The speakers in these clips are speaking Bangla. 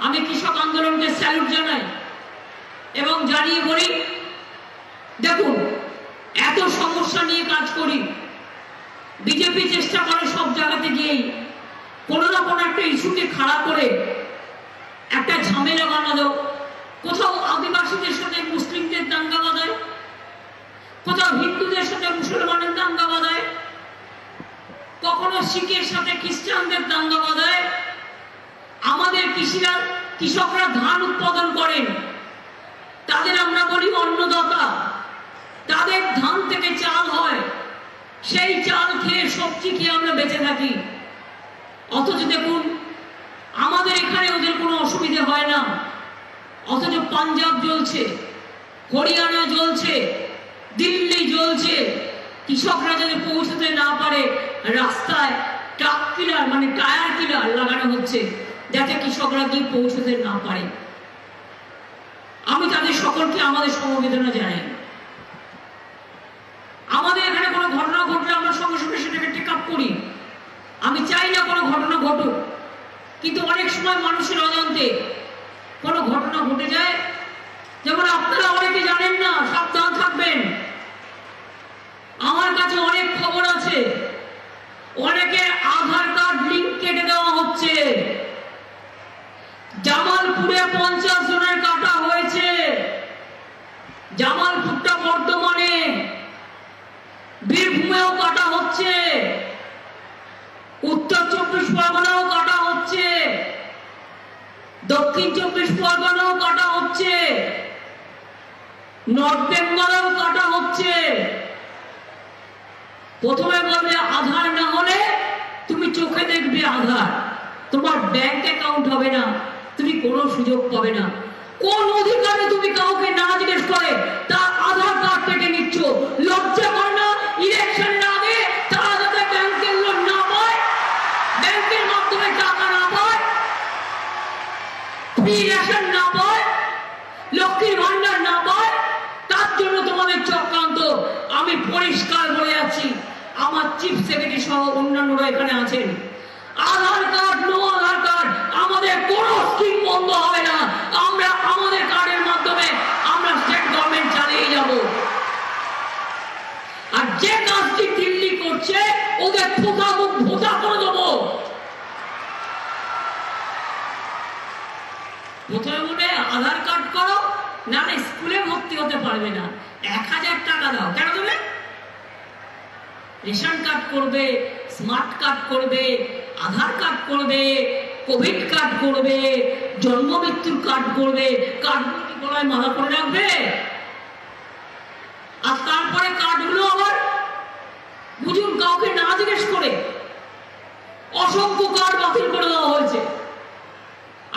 আমি কৃষক আন্দোলনকে স্যালুট জানাই এবং জানিয়ে বলি, দেখুন এত সমস্যা নিয়ে কাজ করি, বিজেপি চেষ্টা করে সব জায়গাতে গিয়েই কোনো না কোনো একটা ইস্যুকে খাড়া করে একটা ঝামেলা বানালো। কোথাও আদিবাসীদের সাথে মুসলিমদের দাঙ্গা বাঁধায়, কোথাও হিন্দুদের সাথে মুসলমানের দাঙ্গা বাঁধায়, কখনো শিখের সাথে খ্রিস্টানদের দাঙ্গা বাঁধায়। আমাদের কৃষকরা ধান উৎপাদন করেন, তাদের আমরা বলি অন্নদাতা, তাদের ধান থেকে চাল হয়, সেই চাল খেয়ে সবজি খেয়ে আমরা বেঁচে থাকি। অথচ দেখুন আমাদের এখানে ওদের কোনো অসুবিধা হয় না, অথচ পাঞ্জাব জ্বলছে, হরিয়ানা জ্বলছে, দিল্লি জ্বলছে। কৃষকরা যদি পৌঁছতে না পারে রাস্তায় ট্রাক কিলার মানে টায়ার কিলার লাগানো হচ্ছে যাতে কৃষকরা গিয়ে পৌঁছতে না পারে। আমি তাদের সকলকে আমাদের সমবেদনা জানাই। আমাদের এখানে কোনো ঘটনা ঘটলে আমরা সঙ্গে সঙ্গে সেটাকে টেক আপ করি। আমি চাই না কোনো ঘটনা ঘটুক, কিন্তু অনেক সময় মানুষের অজান্তে কোনো ঘটনা ঘটে যায়। যেমন আপনারা অনেকে জানেন না, সাবধান থাকবেন। আমার কাছে অনেক খবর আছে, অনেকে আধার কার্ড লিঙ্ক কেটে দেওয়া হচ্ছে। জামালপুরে 50 জনের কাটা হয়েছে, জামালপুরটা বর্ধমানে, বীরভূমেও কাটা হচ্ছে, উত্তর 24 পরগনাও কাটা হচ্ছে, দক্ষিণ 24 পরগনাও কাটা হচ্ছে, নর্থ বেঙ্গলেও কাটা হচ্ছে। প্রথমে বলবে আধার না হলে তুমি চোখে দেখবে আধার, তোমার ব্যাংক অ্যাকাউন্ট হবে না, তুমি কোনো সুযোগ পাবে না। কোন অধিকারে তুমি কাউকে না জিজ্ঞেস করে তার আধার কার্ড কেটে নিচ্ছ? লজ্জা করে না? ইলেকশনের আগে তারা যাতে ব্যাংকের লোন না পায়, ব্যাংকের মাধ্যমে টাকা না পায়, ফ্রি রেশন না পায়, লক্ষ্মীর ভান্ডার না পায়, তার জন্য তোমাদের চক্রান্ত। আমি পরিষ্কার বলে যাচ্ছি, আমার চিফ সেক্রেটারি সহ অন্যান্যরা এখানে আছেন, আধার কার্ড নো আধার কার্ড আমাদের কোনো স্কিম বন্ধ হবে না। আমরা আমাদের কার্ডের মাধ্যমে আমরা স্টেট গভর্নমেন্ট চালিয়ে যাব। আর যে কাজটি দিল্লি করছে ওদের ফোকা মুখ ভোতা করে দেবো। প্রথমে মনে আধার কার্ড করো, না না স্কুলে ভর্তি হতে পারবে না, 1000 টাকা দাও। কেন দেবে? রেশন কার্ড করবে, স্মার্ট কার্ড করবে, আধার কার্ড করবে, কোভিড কার্ড করবে, জন্ম মৃত্যুর কার্ড করবে। কার্ডগুলো কি গলায় মালা করে রাখবে? আর তারপরে কার্ডগুলো আবার বুঝুন কাউকে না জিজ্ঞেস করে অসংখ্য কার্ড বাতিল করে দেওয়া হয়েছে।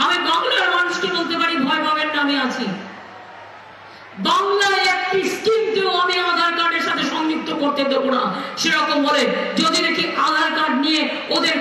আমি বাংলার মানুষকে বলতে পারি, ভয় পাবেন না, আমি আছি। বাংলায় একটি স্কিমকেও আমি আধার কার্ডের সাথে সংযুক্ত করতে দেবো না। সেরকম বলে যদি নাকি আধার কার্ড নিয়ে ওদের